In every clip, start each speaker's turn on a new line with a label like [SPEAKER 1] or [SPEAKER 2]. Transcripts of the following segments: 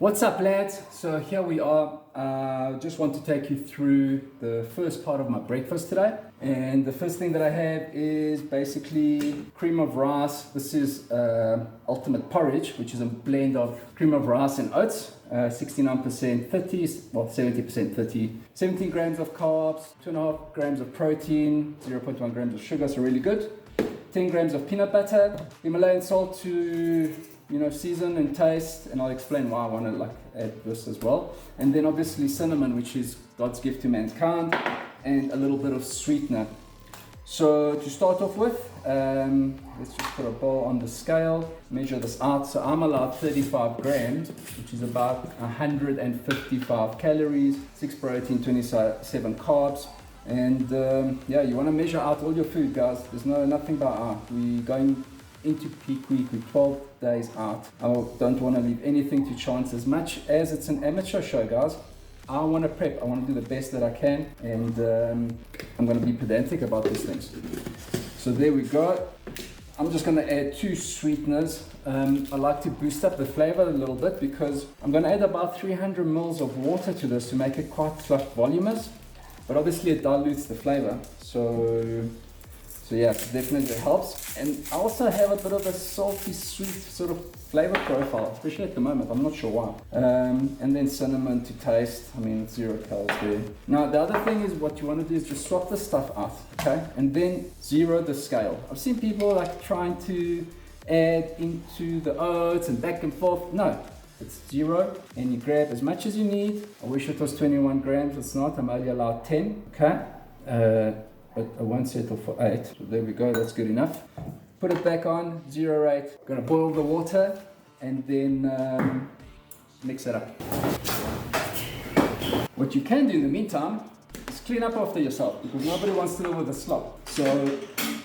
[SPEAKER 1] What's up, lads? So here we are. Just want to take you through the first part of my breakfast today. And the first thing that I have is basically cream of rice. This is ultimate porridge, which is a blend of cream of rice and oats. 69% 30, well 70% 30. 17 grams of carbs, 2.5 grams of protein, 0.1 grams of sugar, so really good. 10 grams of peanut butter, Himalayan salt to season and taste, and I'll explain why I want to add this as well. And then obviously cinnamon, which is God's gift to mankind, and a little bit of sweetener. So to start off with, let's just put a bowl on the scale, measure this out. So I'm allowed 35 grams, which is about 155 calories, 6 protein, 27 carbs. And you want to measure out all your food, guys. There's nothing but we're going into peak week, we're 12 days out. I don't want to leave anything to chance. As much as it's an amateur show, guys, I want to prep, I want to do the best that I can, and I'm going to be pedantic about these things. So there we go. I'm just going to add 2 sweeteners. I like to boost up the flavor a little bit because I'm going to add about 300 mils of water to this to make it quite voluminous, but obviously it dilutes the flavor. So yeah, it definitely helps. And I also have a bit of a salty, sweet sort of flavor profile, especially at the moment. I'm not sure why. And then cinnamon to taste. I mean, 0 calories there. Now, the other thing is what you want to do is just swap this stuff out, okay? And then zero the scale. I've seen people trying to add into the oats and back and forth. No, it's 0, and you grab as much as you need. I wish it was 21 grams. It's not. I'm only allowed 10, okay? But I won't settle for 8. So there we go, that's good enough. Put it back on, 0.8. Gonna boil the water and then mix it up. What you can do in the meantime is clean up after yourself, because nobody wants to live with a slop. So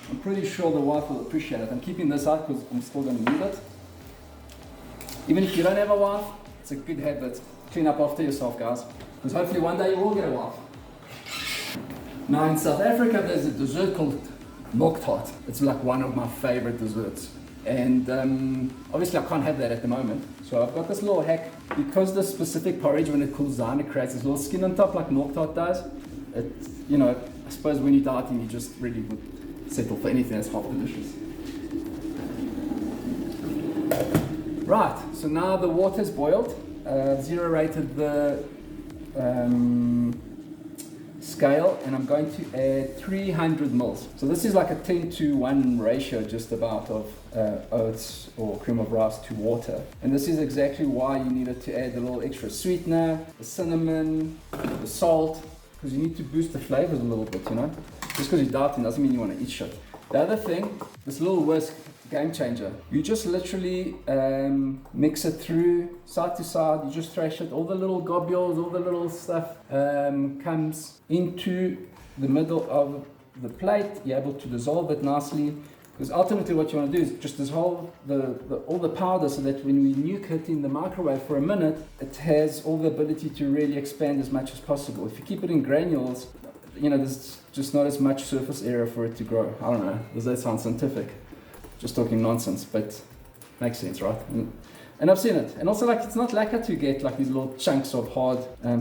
[SPEAKER 1] I'm pretty sure the wife will appreciate it. I'm keeping this out because I'm still gonna need it. Even if you don't have a wife, it's a good habit. Clean up after yourself, guys, because hopefully one day you will get a wife. Now in South Africa, there's a dessert called Moktart. It's like one of my favorite desserts. And obviously I can't have that at the moment. So I've got this little hack. Because the specific porridge, when it cools down, it creates this little skin on top like Moktart does. I suppose when you're dieting, you just really would settle for anything that's half delicious. Right, so now the water's boiled. Zero rated the scale, and I'm going to add 300 mils. So this is like a 10-to-1 ratio just about of oats or cream of rice to water. And this is exactly why you needed to add a little extra sweetener, the cinnamon, the salt, because you need to boost the flavors a little bit, Just because you're dieting doesn't mean you want to eat shit. The other thing, this little whisk, game changer. You just literally mix it through side to side. You just thrash it. All the little globules, all the little stuff comes into the middle of the plate. You're able to dissolve it nicely. Because ultimately what you want to do is just dissolve all the powder so that when we nuke it in the microwave for a minute, it has all the ability to really expand as much as possible. If you keep it in granules, there's just not as much surface area for it to grow. I don't know. Does that sound scientific? Just talking nonsense, but makes sense, right? And I've seen it. And also, it's not lacquer to get these little chunks of hard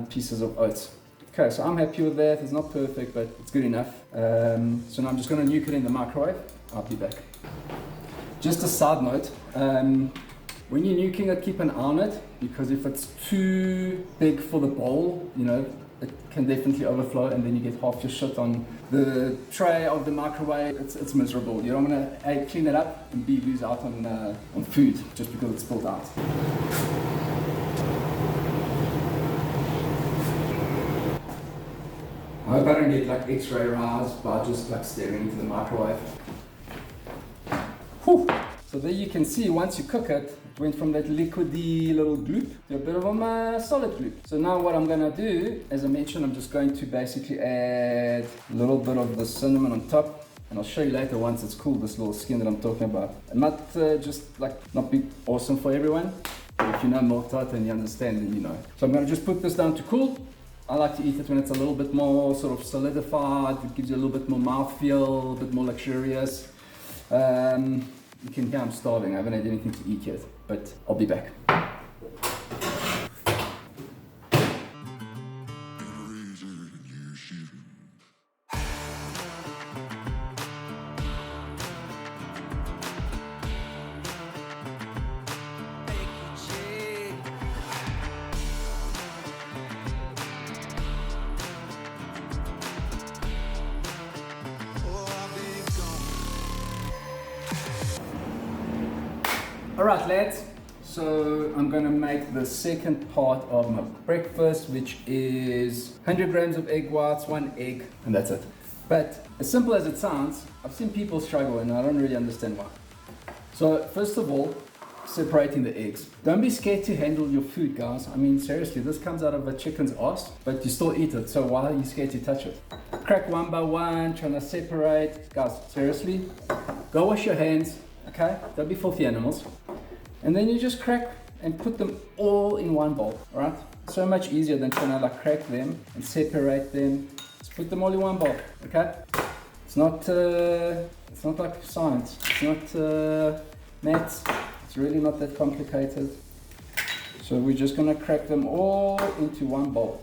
[SPEAKER 1] pieces of oats. Okay, so I'm happy with that. It's not perfect, but it's good enough. So now I'm just going to nuke it in the microwave. I'll be back. Just a side note, when you're nuking it, keep an eye on it, because if it's too big for the bowl, it can definitely overflow, and then you get half your shit on the tray of the microwave. It's miserable. You don't want to A, clean it up, and B, lose out on food just because it's spilled out. I hope I don't get X-ray eyes by just staring into the microwave. Whew. So there you can see, once you cook it, it went from that liquidy little gloop to a bit of a solid gloop. So now what I'm going to do, as I mentioned, I'm just going to basically add a little bit of the cinnamon on top. And I'll show you later once it's cooled, this little skin that I'm talking about. And not not be awesome for everyone. But if you know Moktart and you understand, then you know. So I'm going to just put this down to cool. I like to eat it when it's a little bit more sort of solidified. It gives you a little bit more mouthfeel, a bit more luxurious. You can hear I'm starving. I haven't had anything to eat yet, but I'll be back. All right, lads. So I'm gonna make the second part of my breakfast, which is 100 grams of egg whites, 1 egg, and that's it. But as simple as it sounds, I've seen people struggle and I don't really understand why. So first of all, separating the eggs. Don't be scared to handle your food, guys. I mean, seriously, this comes out of a chicken's ass, but you still eat it. So why are you scared to touch it? Crack one by one, trying to separate. Guys, seriously, go wash your hands, okay? Don't be filthy animals. And then you just crack and put them all in one bowl, all right? So much easier than trying to like crack them and separate them. Just put them all in one bowl, okay? It's not like science. It's not maths. It's really not that complicated. So we're just gonna crack them all into one bowl.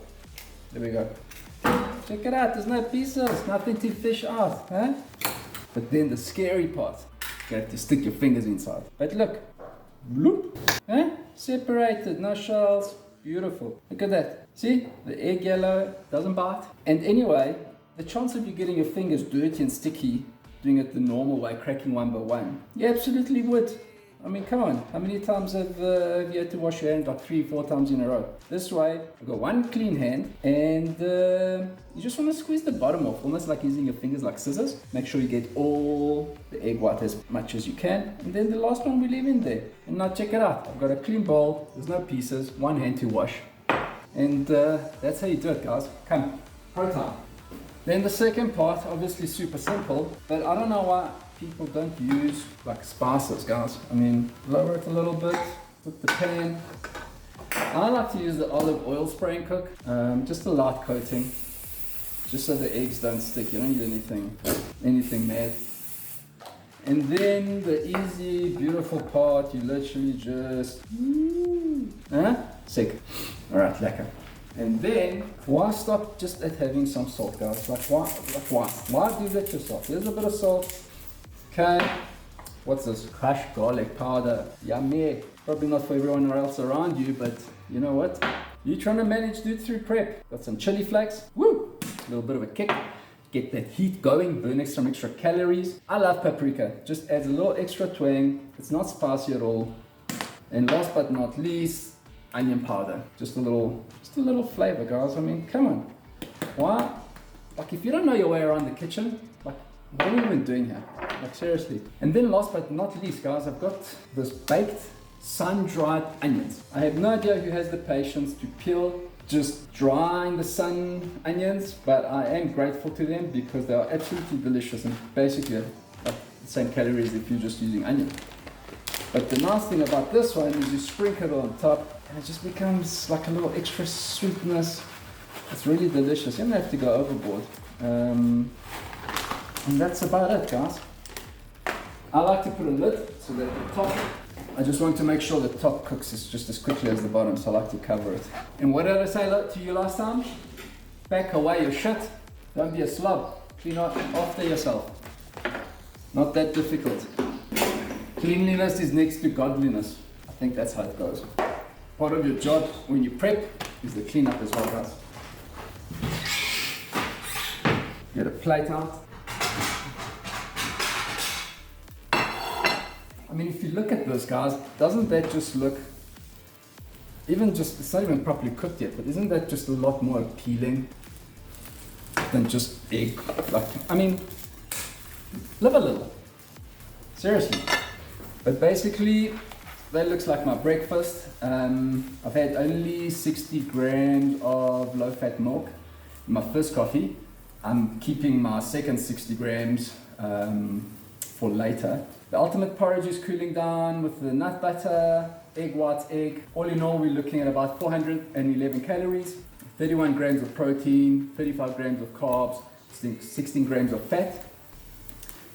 [SPEAKER 1] There we go. Check it out, there's no pieces, nothing to fish out, huh? But then the scary part, you have to stick your fingers inside. But look, bloop, huh? Separated, no shells, beautiful. Look at that. See, the egg yellow doesn't bite. And anyway, the chance of you getting your fingers dirty and sticky doing it the normal way, cracking one by one, you absolutely would. I mean, come on, how many times have you had to wash your hands? Like 3-4 times in a row. This way, I've got one clean hand, and you just want to squeeze the bottom off, almost like using your fingers like scissors. Make sure you get all the egg white as much as you can, and then the last one we leave in there. And now check it out, I've got a clean bowl, there's no pieces, one hand to wash. And that's how you do it, guys. Come, pro time. Then the second part, obviously super simple, but I don't know why people don't use like spices, guys. I mean, lower it a little bit with the pan. I like to use the olive oil spray and cook, just a light coating, just so the eggs don't stick. You don't need anything mad. And then the easy, beautiful part, you literally just, sick. All right, lekker. And then, why stop just at having some salt, guys? Like why? Why do that yourself? Here's a bit of salt. Okay, what's this? Crushed garlic powder. Yummy. Probably not for everyone else around you, but you know what? You're trying to manage to do it through prep. Got some chili flakes. Woo! A little bit of a kick. Get that heat going, burn some extra calories. I love paprika. Just adds a little extra twang. It's not spicy at all. And last but not least, onion powder. Just a little flavor, guys. I mean, come on. Why? Like, if you don't know your way around the kitchen, like, what are you even doing here? Like, seriously. And then last but not least, guys, I've got this baked sun-dried onions. I have no idea who has the patience to peel just dry in the sun onions, but I am grateful to them because they are absolutely delicious and basically like the same calories if you're just using onion. But the nice thing about this one is you sprinkle it on top and it just becomes like a little extra sweetness. It's really delicious. You don't have to go overboard. And that's about it, guys. I like to put a lid so that the top, I just want to make sure the top cooks just as quickly as the bottom, so I like to cover it. And what did I say to you last time? Pack away your shit. Don't be a slob. Clean up after yourself. Not that difficult. Cleanliness is next to godliness. I think that's how it goes. Part of your job when you prep is the cleanup as well, guys. Get a plate out. I mean, if you look at this, guys, doesn't that just look, even just, it's not even properly cooked yet, but isn't that just a lot more appealing than just egg? Like, I mean, live a little. Seriously. But basically, that looks like my breakfast. I've had only 60 grams of low-fat milk in my first coffee. I'm keeping my second 60 grams for later. The ultimate porridge is cooling down with the nut butter, egg whites, egg. All in all, we're looking at about 411 calories, 31 grams of protein, 35 grams of carbs, 16 grams of fat.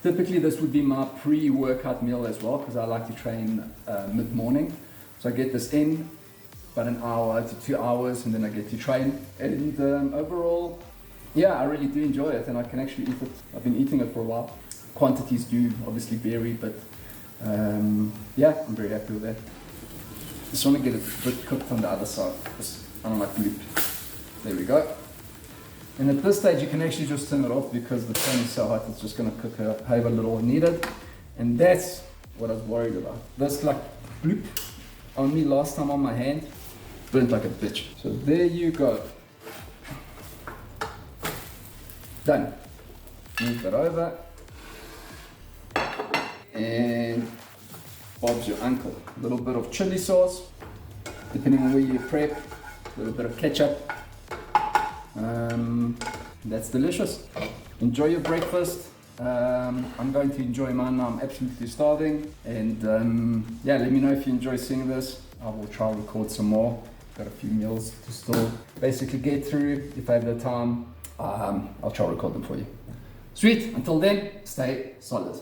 [SPEAKER 1] Typically, this would be my pre-workout meal as well, because I like to train mid-morning. So I get this in about an hour to 2 hours, and then I get to train. And overall, yeah, I really do enjoy it, and I can actually eat it. I've been eating it for a while. Quantities do obviously vary, but yeah, I'm very happy with that. Just want to get it a bit cooked on the other side, because I don't like glue. There we go. And at this stage, you can actually just turn it off because the pan is so hot, it's just going to cook however little needed. And that's what I was worried about. This, like, bloop on me last time on my hand. Burnt like a bitch. So there you go. Done. Move that over. And Bob's your uncle. A little bit of chili sauce, depending on where you prep. A little bit of ketchup. That's delicious. Enjoy your breakfast. I'm going to enjoy mine now. I'm absolutely starving. And yeah, let me know if you enjoy seeing this. I will try and record some more. Got a few meals to still basically get through. If I have the time, I'll try and record them for you. Sweet. Until then, stay solid.